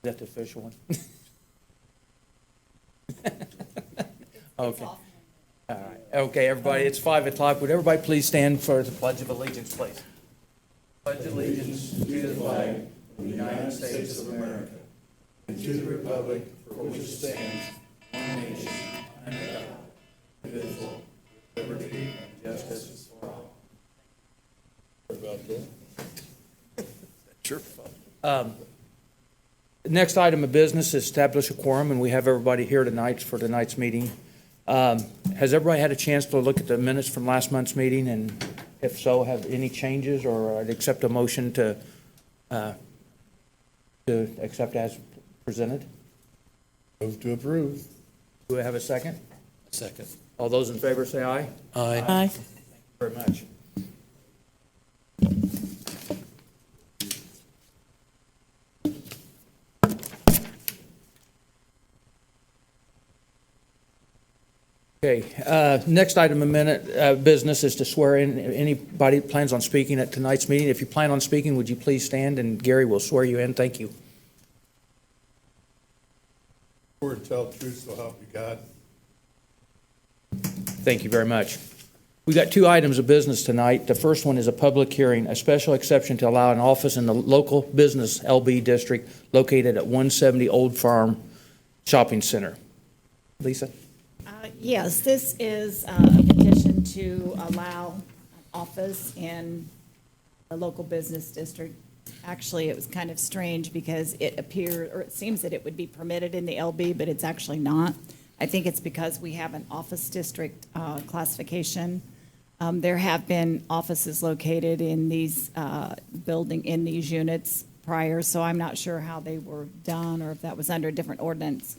that the official one? Okay. All right. Okay, everybody, it's 5 o'clock. Would everybody please stand for the Pledge of Allegiance, please? Pledge allegiance to the flag of the United States of America and to the republic for which it stands, one nation, under God, indivisible, with liberty and justice for all. About that? Sure. Next item of business is establish a quorum, and we have everybody here tonight for tonight's meeting. Has everybody had a chance to look at the minutes from last month's meeting, and if so, have any changes, or I'd accept a motion to accept as presented? Move to approve. Do we have a second? Second. All those in favor say aye. Aye. Aye. Thank you very much. Okay, next item of business is to swear in. Anybody plans on speaking at tonight's meeting? If you plan on speaking, would you please stand, and Gary will swear you in. Thank you. Swear to tell the truth, so help you God. Thank you very much. We got two items of business tonight. The first one is a public hearing, a special exception to allow an office in the local business LB district located at 170 Old Farm Shopping Center. Lisa? Yes, this is a petition to allow an office in the local business district. Actually, it was kind of strange because it appeared, or it seems that it would be permitted in the LB, but it's actually not. I think it's because we have an office district classification. There have been offices located in these in these units prior, so I'm not sure how they were done or if that was under a different ordinance.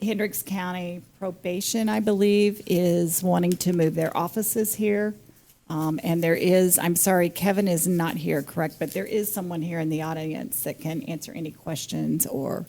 Hendricks County Probation, I believe, is wanting to move their offices here. And there is, I'm sorry, Kevin is not here, correct? But there is someone here in the audience that can answer any questions or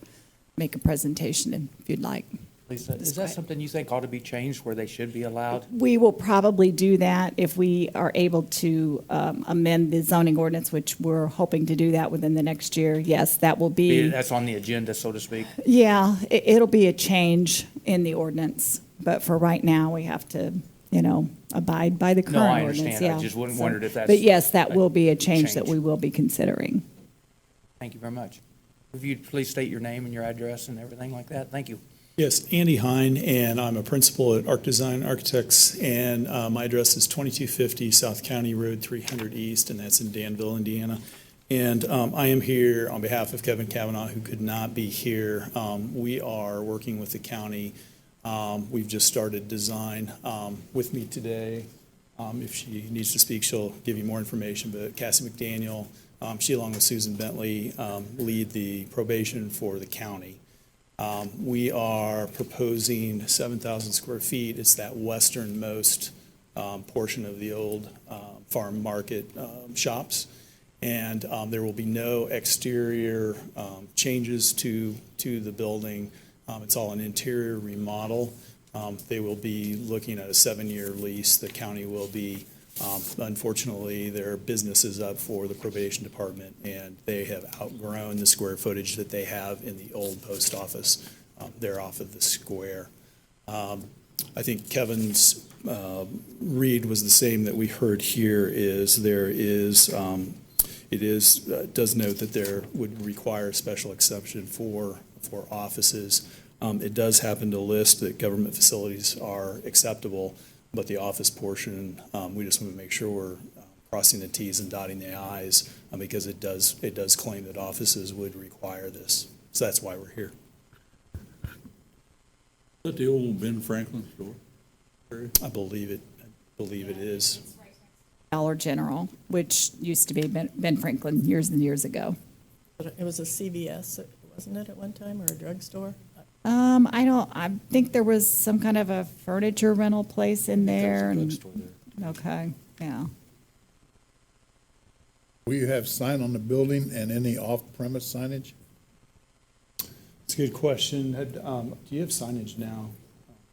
make a presentation if you'd like. Lisa, is that something you think ought to be changed where they should be allowed? We will probably do that if we are able to amend the zoning ordinance, which we're hoping to do that within the next year. Yes, that will be. That's on the agenda, so to speak. Yeah, it'll be a change in the ordinance, but for right now, we have to, abide by the current No, I ordinance. understand. I just wondered if that's. But yes, that will be a change that change. we will be considering. Thank you very much. If you'd please state your name and your address and everything like that. Thank you. Yes, Andy Hine, and I'm a principal at Arc Design Architects, and my address is 2250 South County Road 300 East, and that's in Danville, Indiana. And I am here on behalf of Kevin Kavanaugh, who could not be here. We are working with the county. We've just started design. With me today, if she needs to speak, she'll give you more information, but Cassie McDaniel, she along with Susan Bentley lead the probation for the county. We are proposing 7,000 square feet. It's that westernmost portion of the old farm market shops. And there will be no exterior changes to the building. It's all an interior remodel. They will be looking at a 7-year lease. The county will be, unfortunately, their business is up for the probation department, and they have outgrown the square footage that they have in the old post office. They're off of the square. I think Kevin's read was the same that we heard here. Does note that there would require a special exception for offices. It does happen to list that government facilities are acceptable, but the office portion, we just want to make sure we're crossing the T's and dotting the I's, because it does claim that offices would require this. So that's why we're here. Is that the old Ben Franklin store? I believe it is. Dollar General, which used to be Ben Franklin years and years ago. It was a CVS, wasn't it, at one time, or a drugstore? I think there was some kind of a furniture rental place in there. Okay, yeah. Will you have sign on the building and any off-premise signage? It's a good question. Do you have signage now,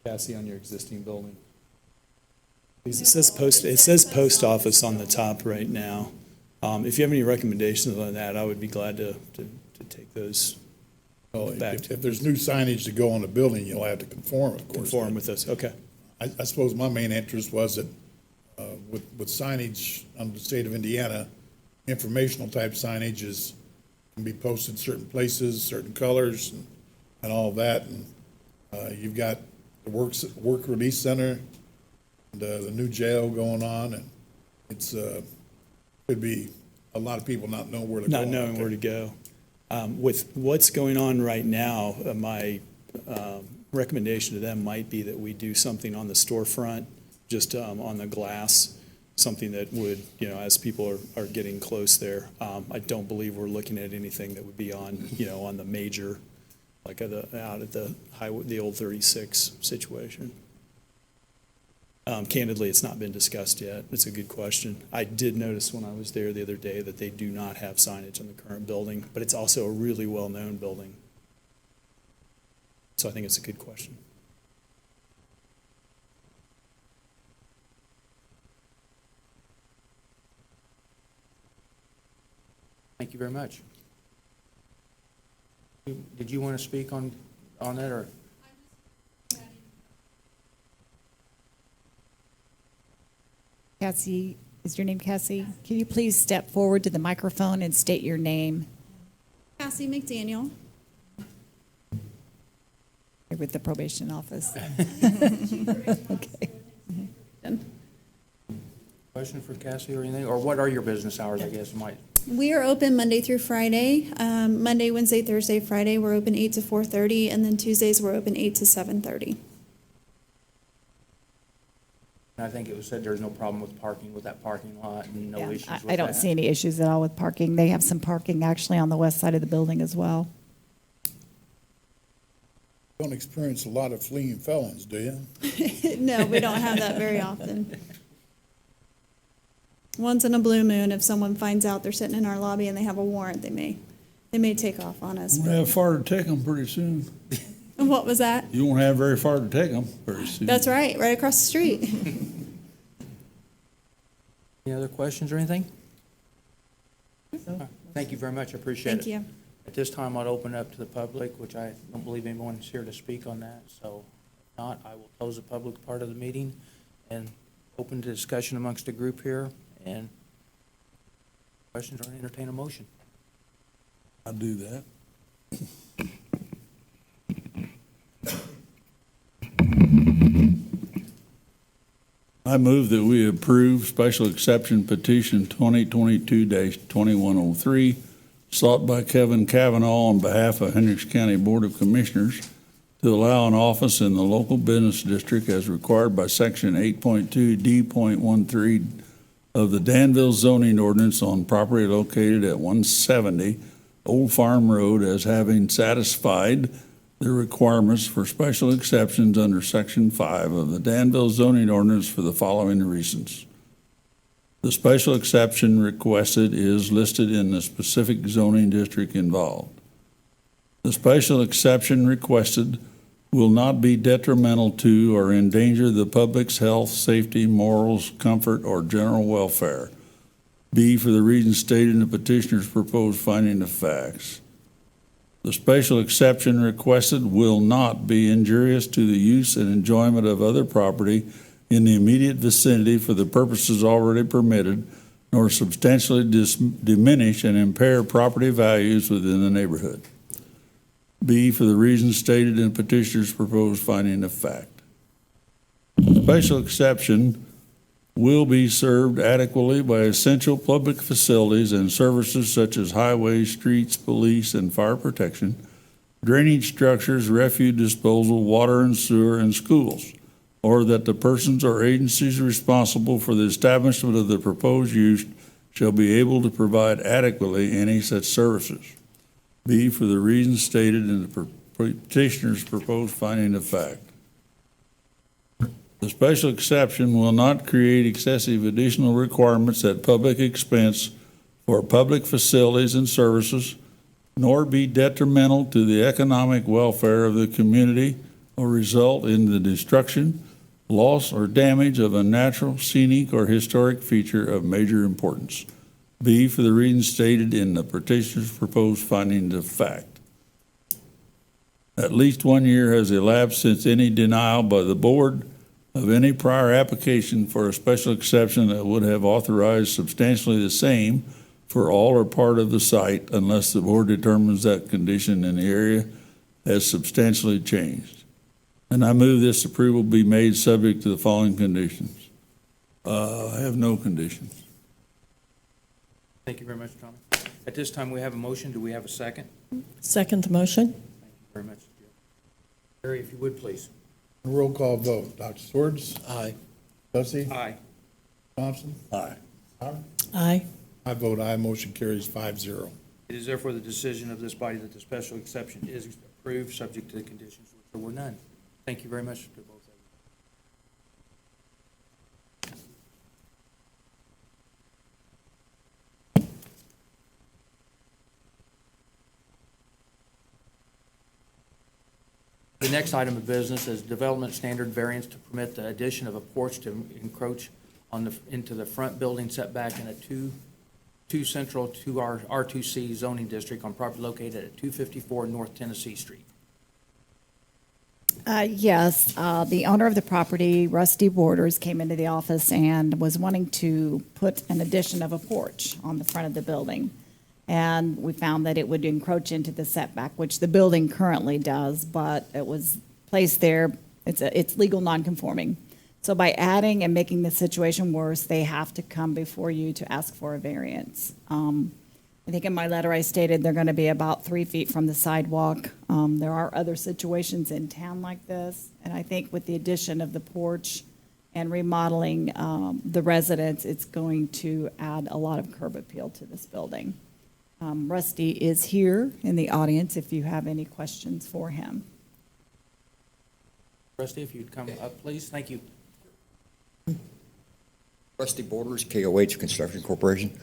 Cassie, on your existing building? It says post office on the top right now. If you have any recommendations on that, I would be glad to to take those, Well, Back if to- if there's new signage to go on the building, you'll have to conform, of course. conform with those, okay. I suppose my main interest was that with signage under the state of Indiana, informational type signage can be posted certain places, certain colors, and all of that. And you've got the work release center, the new jail going on, and it's could be a lot of people not knowing where to go. Not knowing where to go. With what's going on right now, my recommendation to them might be that we do something on the storefront, just on the glass, something that would, as people are getting close there. I don't believe we're looking at anything that would be on, on the major, like out at the highway, the old 36 situation. Candidly, it's not been discussed yet. It's a good question. I did notice when I was there the other day that they do not have signage on the current building, but it's also a really well-known building. So I think it's a good question. Thank you very much. Did you want to speak on that, or? Cassie, is your name Cassie? Can you please step forward to the microphone and state your name? Cassie McDaniel. You're with the probation office. Okay. Question for Cassie or anything? Or what are your business hours, I guess, Mike? We are open Monday through Friday. Monday, Wednesday, Thursday, Friday, we're open 8 to 4:30, and then Tuesdays, we're open 8 to 7:30. And I think it was said there's no problem with parking with that parking lot and no Yeah, issues with that. I don't see any issues at all with parking. They have some parking actually on the west side of the building as well. Don't experience a lot of fleeing felons, do you? No, we don't have that very often. Once in a blue moon, if someone finds out they're sitting in our lobby and they have a warrant, they may take off on us. You won't have far to take them pretty soon. What was that? You won't have very far to take them very soon. That's right across the street. Any other questions or anything? Thank you very much, I appreciate it. Thank you. At this time, I'll open up to the public, which I don't believe anyone's here to speak on that, so if not, I will close the public part of the meeting and open to discussion amongst the group here, and questions or entertain a motion. I'll do that. I move that we approve special exception petition 2022-2103 sought by Kevin Cavanaugh on behalf of Hendricks County Board of Commissioners to allow an office in the local business district as required by section 8.2D.13 of the Danville zoning ordinance on property located at 170 Old Farm Road as having satisfied the requirements for special exceptions under Section 5 of the Danville zoning ordinance for the following reasons. The special exception requested is listed in the specific zoning district involved. The special exception requested will not be detrimental to or endanger the public's health, safety, morals, comfort, or general welfare. B, for the reasons stated in the petitioner's proposed finding of facts. The special exception requested will not be injurious to the use and enjoyment of other property in the immediate vicinity for the purposes already permitted, nor substantially diminish and impair property values within the neighborhood. B, for the reasons stated in petitioner's proposed finding of fact. Special exception will be served adequately by essential public facilities and services such as highways, streets, police, and fire protection, drainage structures, refuse disposal, water and sewer, and schools, or that the persons or agencies responsible for the establishment of the proposed use shall be able to provide adequately any such services. B, for the reasons stated in the petitioner's proposed finding of fact. The special exception will not create excessive additional requirements at public expense for public facilities and services, nor be detrimental to the economic welfare of the community or result in the destruction, loss, or damage of a natural, scenic, or historic feature of major importance. B, for the reasons stated in the petitioner's proposed findings of fact. At least 1 year has elapsed since any denial by the board of any prior application for a special exception that would have authorized substantially the same for all or part of the site unless the board determines that condition in the area has substantially changed. And I move this approval be made subject to the following conditions. I have no conditions. Thank you very much, Tommy. At this time, we have a motion. Do we have a second? Second the motion? Thank you very much, Jim. Barry, if you would, please. Roll call vote. Dr. Swords? Aye. Dusty? Aye. Thompson? Aye. Aye. I vote aye. Motion carries 5-0. It is therefore the decision of this body that the special exception is approved, subject to the conditions which there were none. Thank you very much to both of you. The next item of business is development standard variance to permit the addition of a porch to encroach into the front building setback in a two central R2C zoning district on property located at 254 North Tennessee Street. Yes, the owner of the property, Rusty Borders, came into the office and was wanting to put an addition of a porch on the front of the building. And we found that it would encroach into the setback, which the building currently does, but it was placed there, it's legal nonconforming. So by adding and making the situation worse, they have to come before you to ask for a variance. I think in my letter I stated they're going to be about 3 feet from the sidewalk. There are other situations in town like this, and I think with the addition of the porch and remodeling the residence, it's going to add a lot of curb appeal to this building. Rusty is here in the audience if you have any questions for him. Rusty, if you'd come up, please. Thank you. Rusty Borders, KOH Construction Corporation.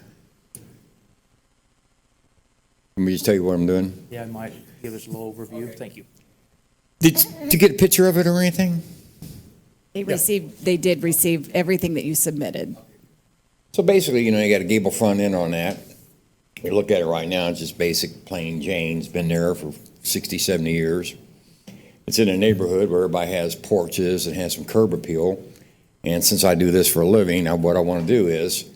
Let me just tell you what I'm doing. Yeah, and might give us a little overview. Thank you. Did you get a picture of it or anything? They did receive everything that you submitted. So basically, you got a gable front end on that. You look at it right now, it's just basic plain Jane. It's been there for 60, 70 years. It's in a neighborhood where everybody has porches and has some curb appeal. And since I do this for a living, what I want to do is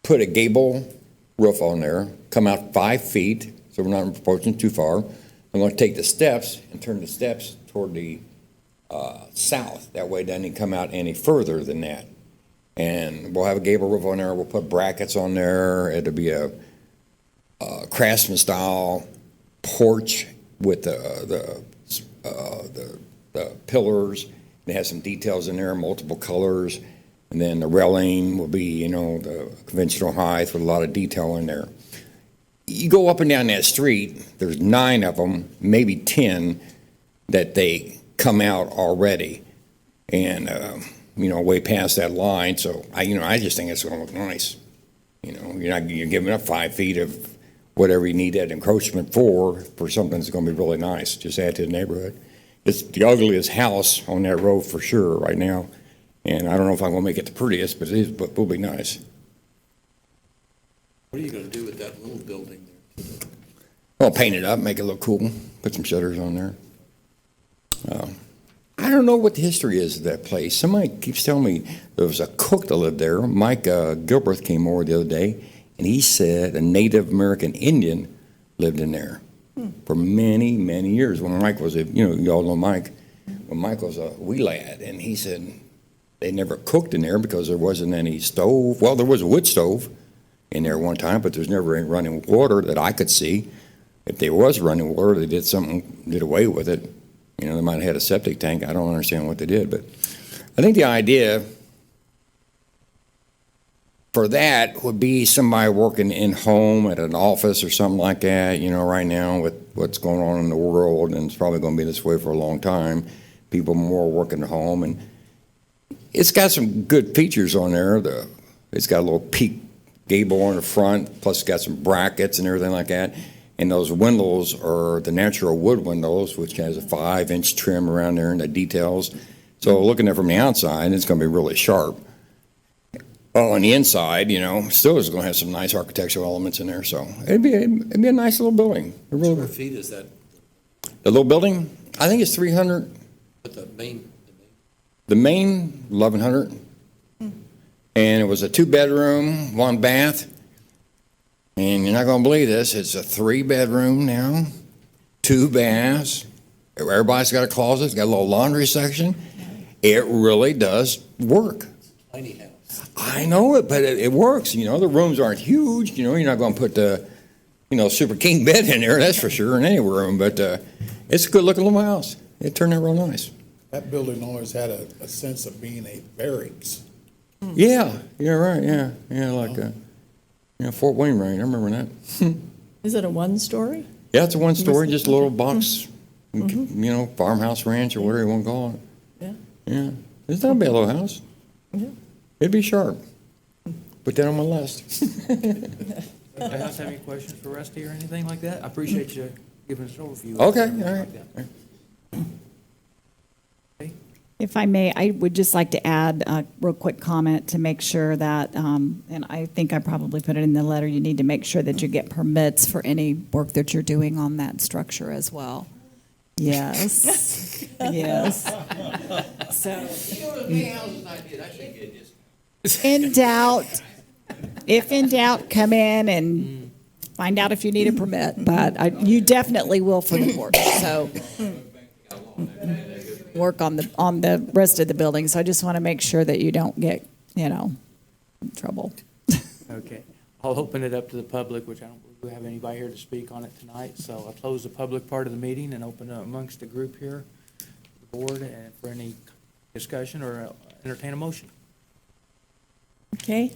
put a gable roof on there, come out 5 feet, so we're not approaching too far. I'm going to take the steps and turn the steps toward the south. That way it doesn't come out any further than that. And we'll have a gable roof on there. We'll put brackets on there. It'll be a craftsman style porch with the pillars. It has some details in there, multiple colors. And then the railing will be, the conventional height with a lot of detail in there. You go up and down that street, there's 9 of them, maybe 10, that they come out already. And, way past that line. So, I just think it's going to look nice. You're giving up 5 feet of whatever you need that encroachment for something that's going to be really nice. Just add to the neighborhood. It's the ugliest house on that road for sure right now. And I don't know if I'm going to make it the prettiest, but it will be nice. What are you going to do with that little building there? I'll paint it up, make it look cool, put some shutters on there. I don't know what the history is of that place. Somebody keeps telling me there was a cook that lived there. Mike Gilbert came over the other day, and he said a Native American Indian lived in there for many, many years. When Mike was you all know Mike, when Mike was a wee lad, and he said they never cooked in there because there wasn't any stove. Well, there was a wood stove in there one time, but there's never any running water that I could see. If there was running water, they did away with it. They might have had a septic tank. I don't understand what they did, but I think the idea for that would be somebody working in home at an office or something like that, right now with what's going on in the world, and it's probably going to be this way for a long time. People more working at home, and it's got some good features on there. It's got a little peak gable on the front, plus it's got some brackets and everything like that. And those windows are the natural wood windows, which has a 5-inch trim around there and the details. So looking at it from the outside, it's going to be really sharp. Well, on the inside, still is gonna have some nice architectural elements in there, so it'd be a nice little building. It really Square would. feet is that, The little building, I think it's 300, but the main, the main 1,100. And it was a 2-bedroom, 1 bath. And you're not gonna believe this, it's a 3-bedroom now, 2 baths. Everybody's got a closet, it's got a little laundry section. It really does work. tiny house. I know it, but it works. The rooms aren't huge. You're not going to put the, super king bed in there, that's for sure, in any room. But it's a good looking little house. It turned out real nice. That building always had a sense of being a barracks. Yeah, right. Yeah, like Fort Wainwright. I remember that. Is it a one-story? Yeah, it's a 1-story, just a little box, farmhouse ranch or whatever you want to call it. Yeah. Yeah, it's not a bad little house. Yeah. It'd be sharp. Put that on my list. Anybody else have any questions for Rusty or anything like that? I appreciate you giving us an overview. Okay, all right. If I may, I would just like to add a real quick comment to make sure that, and I think I probably put it in the letter, you need to make sure that you get permits for any work that you're doing on that structure as well. Yes, yes. So, if in doubt, come in and find out if you need a permit, but you definitely will for the porch, so work on the rest of the building. So I just want to make sure that you don't get, in trouble. Okay. I'll open it up to the public, which I don't believe we have anybody here to speak on it tonight. So I'll close the public part of the meeting and open it amongst the group here, the board, and for any discussion or entertain a motion. Okay,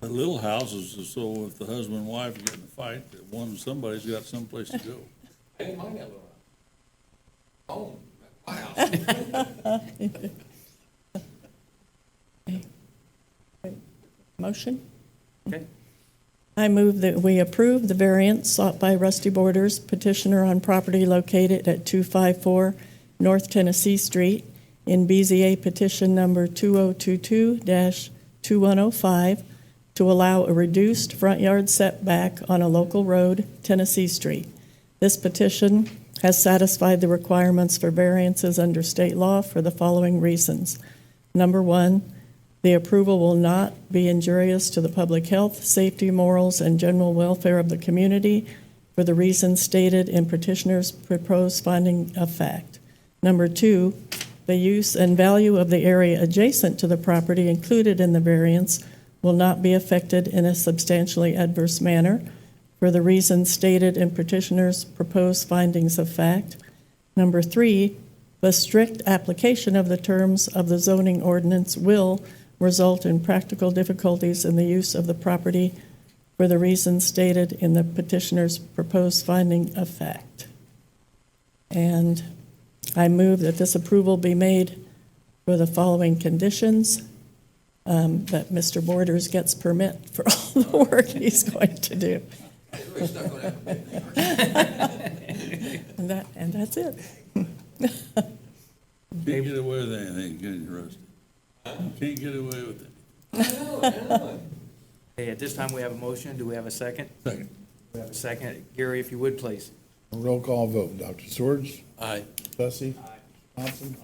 The little houses is so if the husband and wife get in a fight, that somebody's got someplace to go. I didn't mind that little house. Home, my house. motion? Okay. I move that we approve the variance sought by Rusty Borders, petitioner on property located at 254 North Tennessee Street in BZA petition number 2022-2105 to allow a reduced front yard setback on a local road, Tennessee Street. This petition has satisfied the requirements for variances under state law for the following reasons. Number one, the approval will not be injurious to the public health, safety, morals, and general welfare of the community for the reasons stated in petitioner's proposed finding of fact. Number two, the use and value of the area adjacent to the property included in the variance will not be affected in a substantially adverse manner for the reasons stated in petitioner's proposed findings of fact. Number three, the strict application of the terms of the zoning ordinance will result in practical difficulties in the use of the property for the reasons stated in the petitioner's proposed finding of fact. And I move that this approval be made for the following conditions, that Mr. Borders gets permit for all the work he's going to do. Really stuck on that bit there, aren't you? And that's it. Can't get away with anything, can you, Rusty? Can't get away with it. Okay, at this time, we have a motion. Do we have a second? Second. We have a second. Gary, if you would, please. Roll call vote. Dr. Swords? Aye. Plessy? Thompson?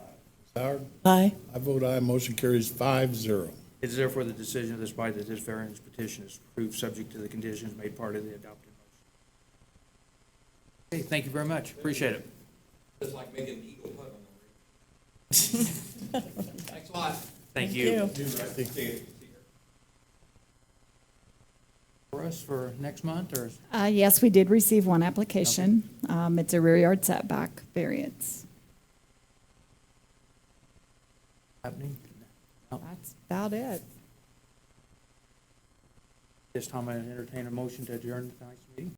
Howard? Aye. I vote aye. Motion carries 5-0. It is therefore the decision of this body that this variance petition is approved, subject to the conditions made part of the adopted motion. Okay, thank you very much. Appreciate it. It's like making an eagle putt on the ring. Thanks a lot. Thank you. you. For us for next month, or Yes, we did receive one application. It's a rear yard setback variance. happening? No. That's about it. This time I entertain a motion to adjourn tonight's meeting.